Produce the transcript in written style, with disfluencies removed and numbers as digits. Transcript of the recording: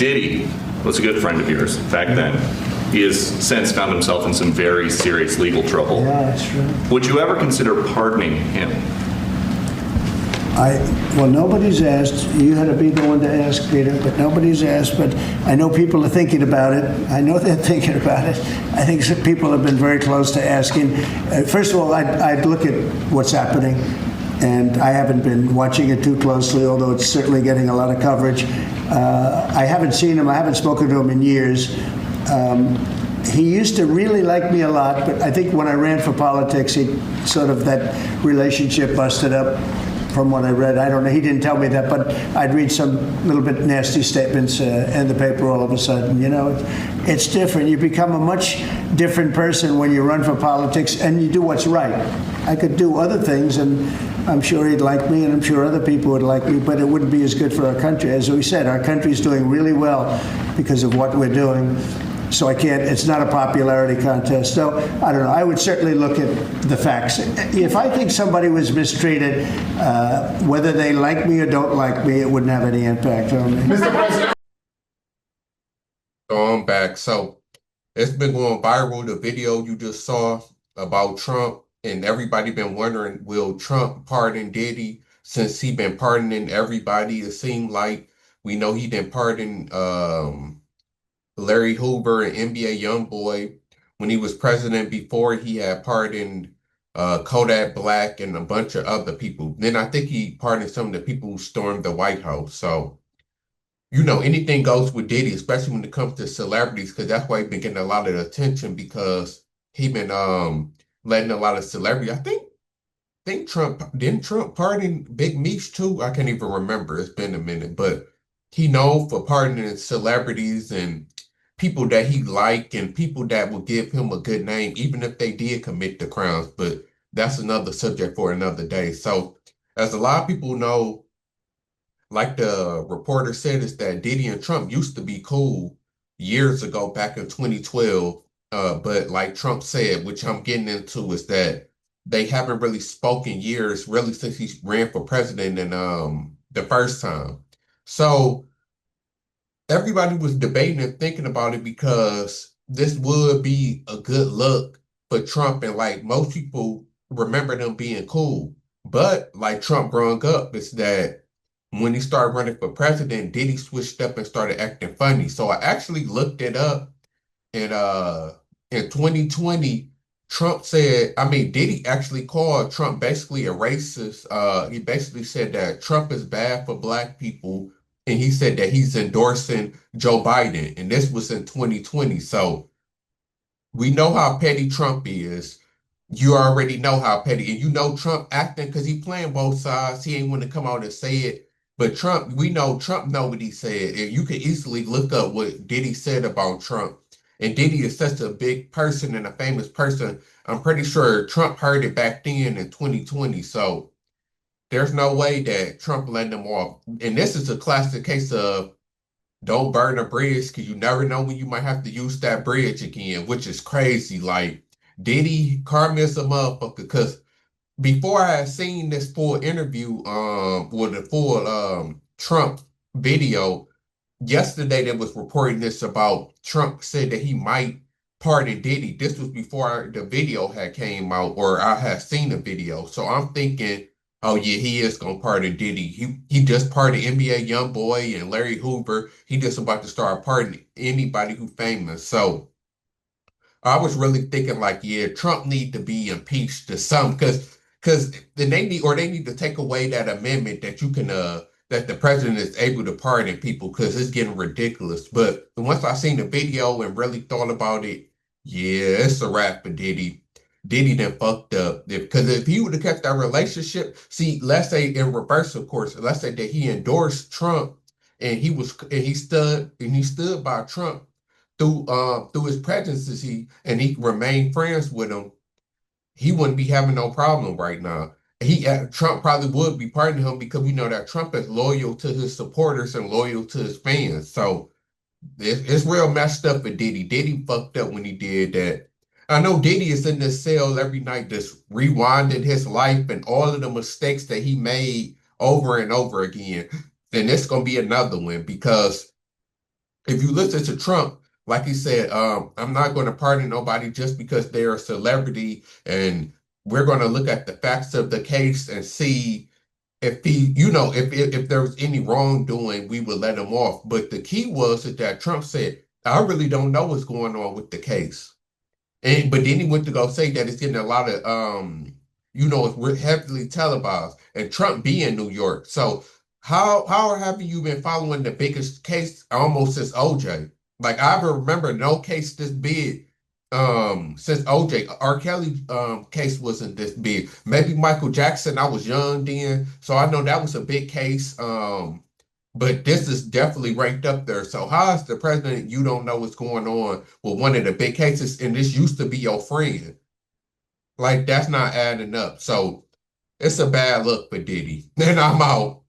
Diddy was a good friend of yours back then. He has since found himself in some very serious legal trouble. Yeah, that's true. Would you ever consider pardoning him? Well, nobody's asked. You had to be the one to ask, Peter, but nobody's asked. But I know people are thinking about it. I know they're thinking about it. I think some people have been very close to asking. First of all, I'd look at what's happening, and I haven't been watching it too closely, although it's certainly getting a lot of coverage. I haven't seen him. I haven't spoken to him in years. He used to really like me a lot, but I think when I ran for politics, that relationship busted up. From what I read, I don't know. He didn't tell me that, but I'd read some little bit nasty statements in the paper all of a sudden. You know, it's different. You become a much different person when you run for politics and you do what's right. I could do other things, and I'm sure he'd like me, and I'm sure other people would like me, but it wouldn't be as good for our country. As we said, our country's doing really well because of what we're doing. So it's not a popularity contest. So I don't know. I would certainly look at the facts. If I think somebody was mistreated, whether they like me or don't like me, it wouldn't have any impact on me. Mr. President. I'm back. So it's been going viral, the video you just saw about Trump, and everybody been wondering, will Trump pardon Diddy? Since he been pardoning everybody, it seemed like we know he didn't pardon Larry Hoover and NBA Youngboy. When he was president before, he had pardoned Kodak Black and a bunch of other people. Then I think he pardoned some of the people who stormed the White House. So, you know, anything goes with Diddy, especially when it comes to celebrities, because that's why he's been getting a lot of attention, because he been letting a lot of celebrities. I think Trump pardon Big Meech too? I can't even remember. It's been a minute, but he known for pardoning celebrities and people that he liked and people that would give him a good name, even if they did commit the crimes. But that's another subject for another day. So as a lot of people know, like the reporter said, is that Diddy and Trump used to be cool years ago, back in 2012. But like Trump said, which I'm getting into, is that they haven't really spoken years, really since he ran for president and the first time. So everybody was debating and thinking about it because this would be a good look for Trump, and like most people remember them being cool. But like Trump growing up, it's that when he started running for president, Diddy switched up and started acting funny. So I actually looked it up, and in 2020, Diddy actually called Trump basically a racist. He basically said that Trump is bad for black people, and he said that he's endorsing Joe Biden, and this was in 2020. So we know how petty Trump is. You already know how petty, and you know Trump acting because he playing both sides. He ain't want to come out and say it, but we know Trump know what he said, and you can easily look up what Diddy said about Trump. And Diddy is such a big person and a famous person. I'm pretty sure Trump heard it back then in 2020. So there's no way that Trump let them off. And this is a classic case of don't burn a bridge, because you never know when you might have to use that bridge again, which is crazy. Like, Diddy, karma is a motherfucker, because before I had seen this full interview, with the full Trump video, yesterday they was reporting this about Trump said that he might pardon Diddy. This was before the video had came out, or I had seen the video. So I'm thinking, oh yeah, he is gonna pardon Diddy. He just pardoned NBA Youngboy and Larry Hoover. He just about to start pardoning anybody who famous. So I was really thinking like, yeah, Trump need to be impeached to some, because then they need to take away that amendment that you can that the president is able to pardon people, because it's getting ridiculous. But once I seen the video and really thought about it, yeah, it's a wrap for Diddy. Diddy done fucked up. Because if he would have kept that relationship, see, let's say in reverse, of course, let's say that he endorsed Trump and he stood by Trump through his presidency, and he remained friends with him, he wouldn't be having no problem right now. Trump probably would be pardoning him, because we know that Trump is loyal to his supporters and loyal to his fans. So it's real messed up for Diddy. Diddy fucked up when he did that. I know Diddy is in this cell every night just rewinding his life and all of the mistakes that he made over and over again. And it's going to be another one, because if you listen to Trump, like he said, I'm not going to pardon nobody just because they're a celebrity, and we're going to look at the facts of the case and see if he, if there was any wrongdoing, we would let him off. But the key was that Trump said, I really don't know what's going on with the case. But then he went to go say that it's getting a lot of it's heavily televised, and Trump be in New York. So how have you been following the biggest case almost since OJ? Like I ever remember no case this big since OJ. R. Kelly case wasn't this big. Maybe Michael Jackson, I was young then, so I know that was a big case. But this is definitely ranked up there. So how is the president, you don't know what's going on with one of the big cases, and this used to be your friend? Like that's not adding up. So it's a bad look for Diddy. And I'm out.